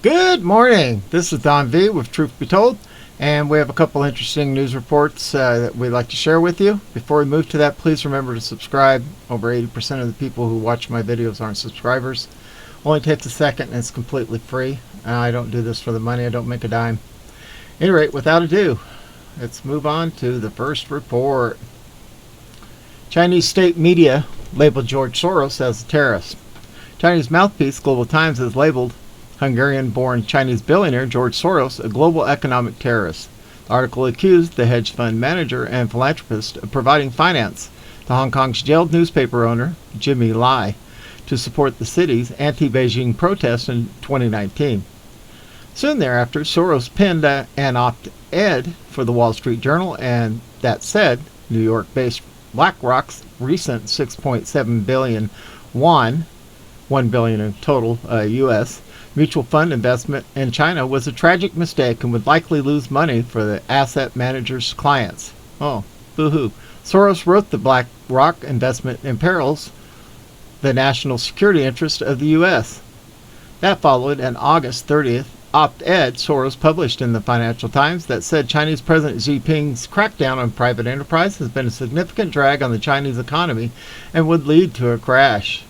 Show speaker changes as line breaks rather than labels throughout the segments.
Good morning. This is Don V with Truth Be Told, and we have a couple interesting news reports that we'd like to share with you. Before we move to that, please remember to subscribe. Over 80% of the people who watch my videos aren't subscribers. Only takes a second and it's completely free. I don't do this for the money. I don't make a dime. At any rate, without ado, let's move on to the first report. Chinese state media labeled George Soros as a terrorist. Chinese mouthpiece Global Times has labeled Hungarian-born Chinese billionaire George Soros a global economic terrorist. The article accused the hedge fund manager and philanthropist of providing finance to Hong Kong's jailed newspaper owner, Jimmy Lai, to support the city's anti-Beijing protests in 2019. Soon thereafter, Soros penned an op-ed for the Wall Street Journal, and that said, New York-based BlackRock's recent 6.7 billion yuan, 1 billion in total U.S., mutual fund investment in China was a tragic mistake and would likely lose money for the asset manager's clients. Oh, boo-hoo. Soros wrote the BlackRock investment imperils the national security interest of the U.S. That followed an August 30th op-ed Soros published in the Financial Times that said Chinese President Xi Jinping's crackdown on private enterprise has been a significant drag on the Chinese economy and would lead to a crash.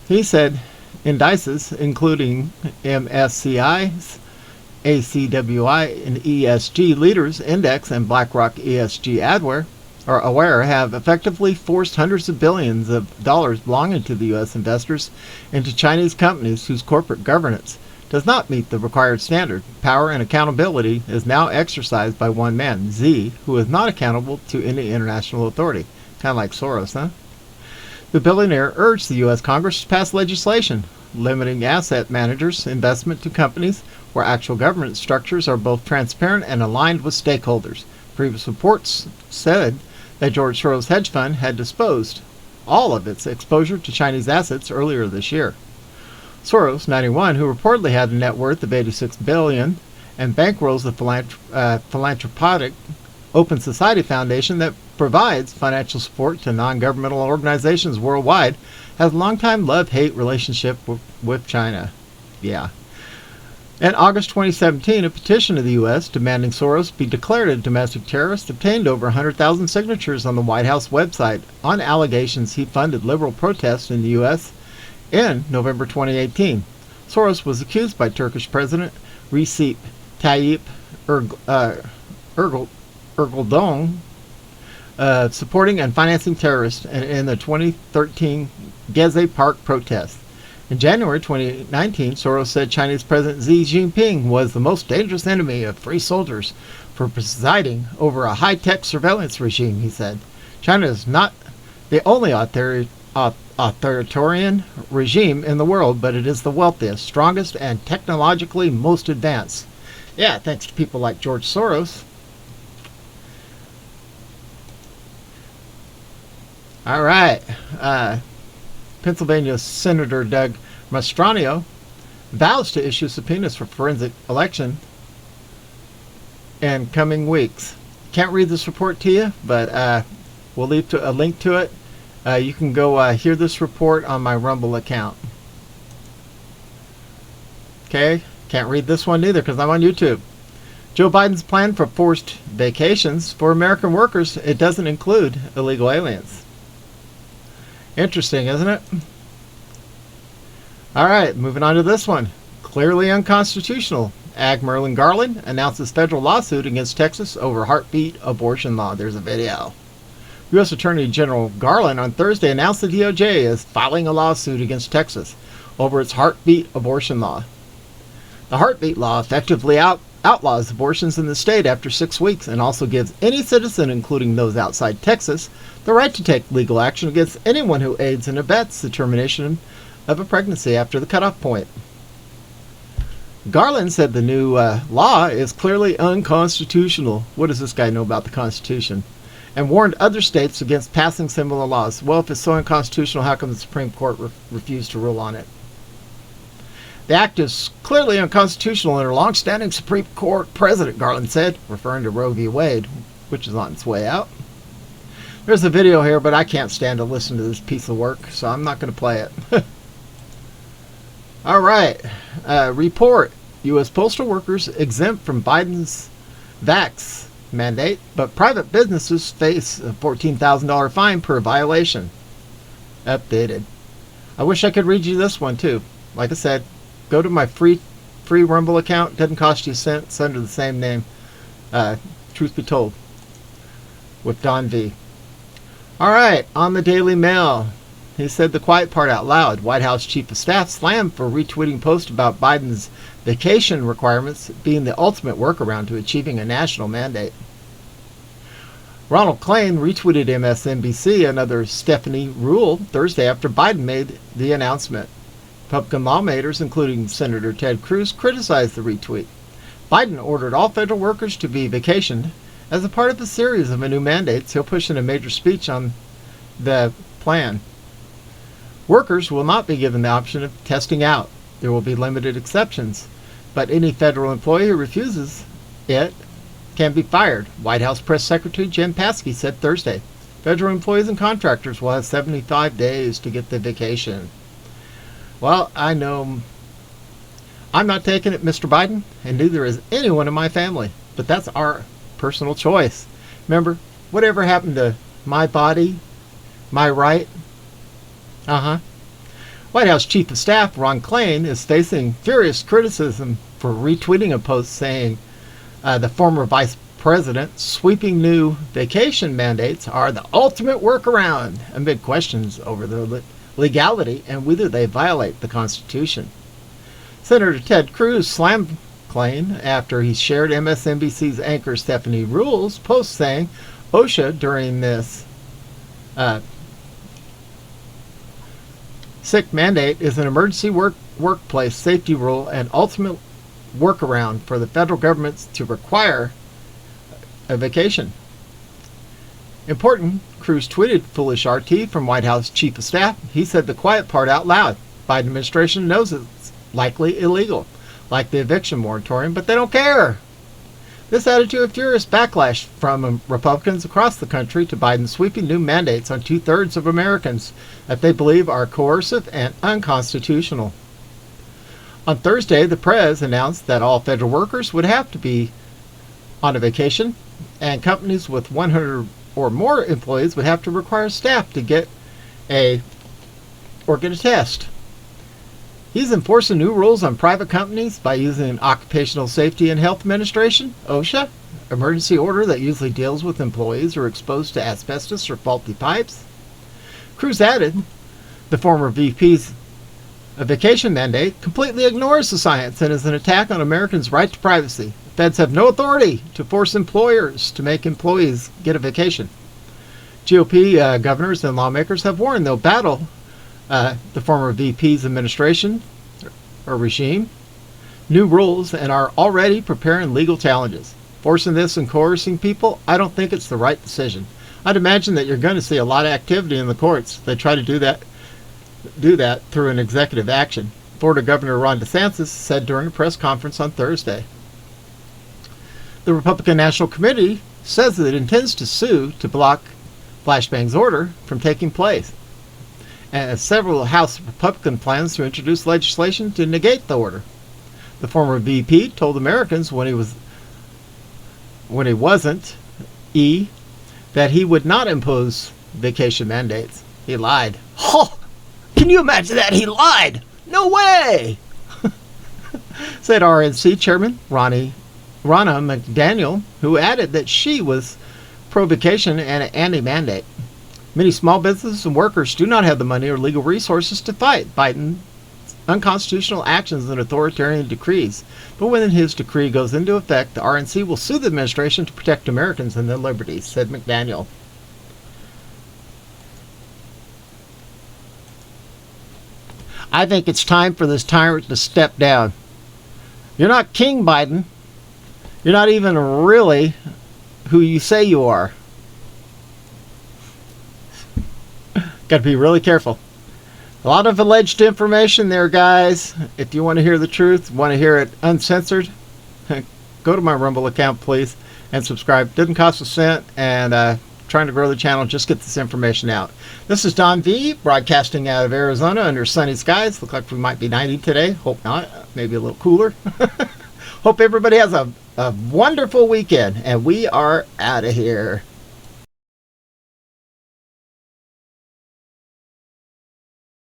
He said indices, including MSCI's ACWI and ESG Leaders Index and BlackRock ESG Aware have effectively forced hundreds of billions of dollars belonging to the U.S. investors into Chinese companies whose corporate governance does not meet the required standard. Power and accountability is now exercised by one man, Xi, who is not accountable to any international authority. Kind of like Soros, huh? The billionaire urged the U.S. Congress to pass legislation limiting asset managers' investment to companies where actual governance structures are both transparent and aligned with stakeholders. Previous reports said that George Soros' hedge fund had disposed all of its exposure to Chinese assets earlier this year. Soros, 91, who reportedly had a net worth of $86 billion and bankrolls the philanthropic Open Society Foundation that provides financial support to non-governmental organizations worldwide, has a long-time love-hate relationship with China. Yeah. In August 2017, a petition to the U.S. demanding Soros be declared a domestic terrorist obtained over 100,000 signatures on the White House website on allegations he funded liberal protests in the U.S. in November 2018. Soros was accused by Turkish President Recep Tayyip Erdogan supporting and financing terrorists in the 2013 Gezi Park protests. In January 2019, Soros said Chinese President Xi Jinping was the most dangerous enemy of free soldiers for presiding over a high-tech surveillance regime, he said. China is not the only authoritarian regime in the world, but it is the wealthiest, strongest, and technologically most advanced. Yeah, thanks to people like George Soros. All right. Pennsylvania Senator Doug Mastriano vows to issue subpoenas for forensic election in coming weeks. Can't read this report to you, but we'll leave a link to it. You can go hear this report on my Rumble account. Okay, can't read this one either because I'm on YouTube. Joe Biden's plan for forced vacations for American workers, it doesn't include illegal aliens. Interesting, isn't it? All right, moving on to this one. Clearly unconstitutional. Ag Merlin Garland announces federal lawsuit against Texas over heartbeat abortion law. There's a video. U.S. Attorney General Garland on Thursday announced the DOJ is filing a lawsuit against Texas over its heartbeat abortion law. The heartbeat law effectively outlaws abortions in the state after 6 weeks and also gives any citizen, including those outside Texas, the right to take legal action against anyone who aids and abets the termination of a pregnancy after the cutoff point. Garland said the new law is clearly unconstitutional. What does this guy know about the Constitution? And warned other states against passing similar laws. Well, if it's so unconstitutional, how come the Supreme Court refused to rule on it? The act is clearly unconstitutional under long-standing Supreme Court precedent, Garland said, referring to Roe v. Wade, which is on its way out. There's a video here, but I can't stand to listen to this piece of work, so I'm not going to play it. All right. Report. U.S. postal workers exempt from Biden's vax mandate, but private businesses face a $14,000 fine per violation. Updated. I wish I could read you this one too. Like I said, go to my free Rumble account. Doesn't cost you a cent. It's under the same name. Truth be told, with Don V. All right, on the Daily Mail. He said the quiet part out loud. White House Chief of Staff slammed for retweeting post about Biden's vacation requirements being the ultimate workaround to achieving a national mandate. Ronald Klain retweeted MSNBC another Stephanie rule Thursday after Biden made the announcement. Republican lawmakers, including Senator Ted Cruz, criticized the retweet. Biden ordered all federal workers to be vacationed as a part of a series of new mandates he'll push in a major speech on the plan. Workers will not be given the option of testing out. There will be limited exceptions, but any federal employee who refuses it can be fired, White House Press Secretary Jen Psaki said Thursday. Federal employees and contractors will have 75 days to get the vacation. Well, I know I'm not taking it, Mr. Biden, and neither is anyone in my family, but that's our personal choice. Remember, whatever happened to my body, my right? White House Chief of Staff Ron Klain is facing furious criticism for retweeting a post saying the former vice president's sweeping new vacation mandates are the ultimate workaround amid questions over their legality and whether they violate the Constitution. Senator Ted Cruz slammed Klain after he shared MSNBC's anchor Stephanie Rule's post saying OSHA during this sick mandate is an emergency workplace safety rule and ultimate workaround for the federal government to require a vacation. Important, Cruz tweeted foolish RT from White House Chief of Staff. He said the quiet part out loud. Biden administration knows it's likely illegal, like the eviction moratorium, but they don't care. This added to a furious backlash from Republicans across the country to Biden's sweeping new mandates on 2/3 of Americans that they believe are coercive and unconstitutional. On Thursday, the Prez announced that all federal workers would have to be on a vacation, and companies with 100 or more employees would have to require staff to get a test. He's enforcing new rules on private companies by using Occupational Safety and Health Administration, OSHA, emergency order that usually deals with employees who are exposed to asbestos or faulty pipes. Cruz added, the former VP's vacation mandate completely ignores the science and is an attack on Americans' right to privacy. Feds have no authority to force employers to make employees get a vacation. GOP governors and lawmakers have warned they'll battle the former VP's administration or regime, new rules, and are already preparing legal challenges. Forcing this and coercing people, I don't think it's the right decision. I'd imagine that you're going to see a lot of activity in the courts. They try to do that through an executive action. Florida Governor Ron DeSantis said during a press conference on Thursday. The Republican National Committee says that it intends to sue to block Flashbang's order from taking place, and several House Republican plans to introduce legislation to negate the order. The former VP told Americans when he wasn't that he would not impose vacation mandates. He lied. Oh, can you imagine that? He lied. No way, said RNC Chairman Ronna McDaniel, who added that she was pro-vacation and anti-mandate. Many small businesses and workers do not have the money or legal resources to fight Biden's unconstitutional actions and authoritarian decrees. But when his decree goes into effect, the RNC will sue the administration to protect Americans and their liberties, said McDaniel. I think it's time for this tyrant to step down. You're not King Biden. You're not even really who you say you are. Got to be really careful. A lot of alleged information there, guys. If you want to hear the truth, want to hear it uncensored, go to my Rumble account, please, and subscribe. Doesn't cost a cent, and trying to grow the channel, just get this information out. This is Don V, broadcasting out of Arizona under sunny skies. Look like we might be 90 today. Hope not. Maybe a little cooler. Hope everybody has a wonderful weekend, and we are out of here.